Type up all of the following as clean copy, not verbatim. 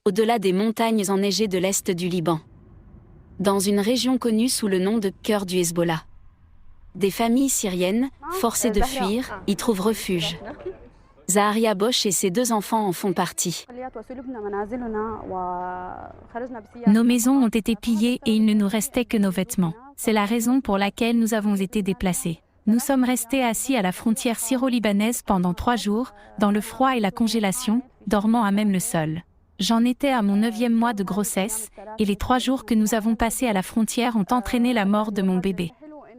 au-delà des montagnes enneigées de l'est du Liban. Dans une région connue sous le nom de cœur du Hezbollah. Des familles syriennes, forcées de fuir, y trouvent refuge. Zaharia Bosch et ses 2 enfants en font partie. Nos maisons ont été pillées et il ne nous restait que nos vêtements. C'est la raison pour laquelle nous avons été déplacés. Nous sommes restés assis à la frontière syro-libanaise pendant 3 jours, dans le froid et la congélation, dormant à même le sol. J'en étais à mon 9e mois de grossesse, et les 3 jours que nous avons passés à la frontière ont entraîné la mort de mon bébé.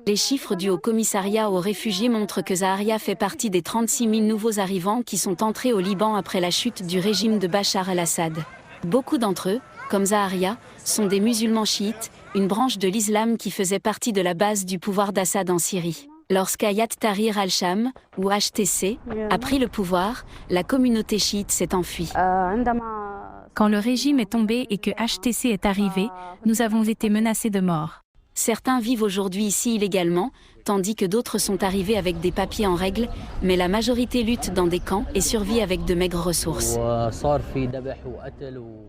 Les chiffres du Haut-Commissariat aux réfugiés montrent que Zaharia fait partie des 36 000 nouveaux arrivants qui sont entrés au Liban après la chute du régime de Bachar el-Assad. Beaucoup d'entre eux, comme Zaharia, sont des musulmans chiites, une branche de l'islam qui faisait partie de la base du pouvoir d'Assad en Syrie. Lorsqu'Hayat Tahrir al-Sham, ou HTC, a pris le pouvoir, la communauté chiite s'est enfuie. Quand le régime est tombé et que HTC est arrivé, nous avons été menacés de mort. Certains vivent aujourd'hui ici illégalement, tandis que d'autres sont arrivés avec des papiers en règle, mais la majorité lutte dans des camps et survit avec de maigres ressources.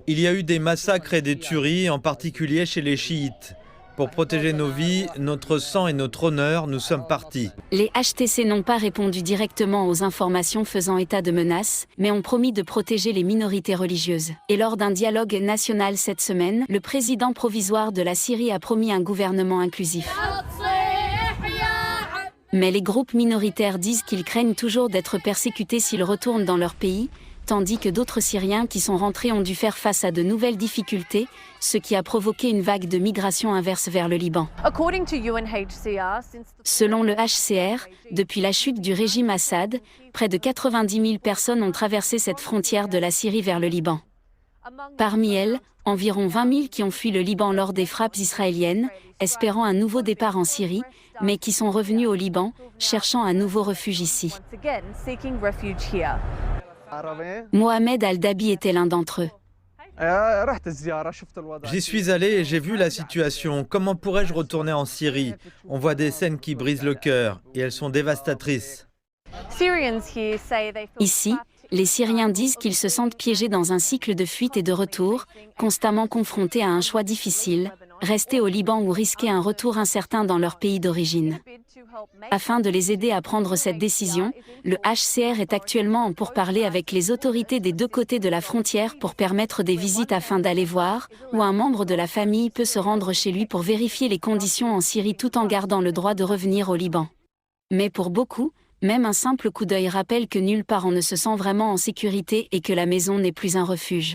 Il y a eu des massacres et des tueries, en particulier chez les chiites. Pour protéger nos vies, notre sang et notre honneur, nous sommes partis. Les HTC n'ont pas répondu directement aux informations faisant état de menaces, mais ont promis de protéger les minorités religieuses. Et lors d'un dialogue national cette semaine, le président provisoire de la Syrie a promis un gouvernement inclusif. Mais les groupes minoritaires disent qu'ils craignent toujours d'être persécutés s'ils retournent dans leur pays, tandis que d'autres Syriens qui sont rentrés ont dû faire face à de nouvelles difficultés, ce qui a provoqué une vague de migration inverse vers le Liban. Selon le HCR, depuis la chute du régime Assad, près de 90 000 personnes ont traversé cette frontière de la Syrie vers le Liban. Parmi elles, environ 20 000 qui ont fui le Liban lors des frappes israéliennes, espérant un nouveau départ en Syrie, mais qui sont revenus au Liban, cherchant un nouveau refuge ici. Mohamed Al-Dabi était l'un d'entre eux. J'y suis allé et j'ai vu la situation. Comment pourrais-je retourner en Syrie? On voit des scènes qui brisent le cœur et elles sont dévastatrices. Ici, les Syriens disent qu'ils se sentent piégés dans un cycle de fuite et de retour, constamment confrontés à un choix difficile, rester au Liban ou risquer un retour incertain dans leur pays d'origine. Afin de les aider à prendre cette décision, le HCR est actuellement en pourparlers avec les autorités des 2 côtés de la frontière pour permettre des visites afin d'aller voir où un membre de la famille peut se rendre chez lui pour vérifier les conditions en Syrie tout en gardant le droit de revenir au Liban. Mais pour beaucoup, même un simple coup d'œil rappelle que nulle part on ne se sent vraiment en sécurité et que la maison n'est plus un refuge.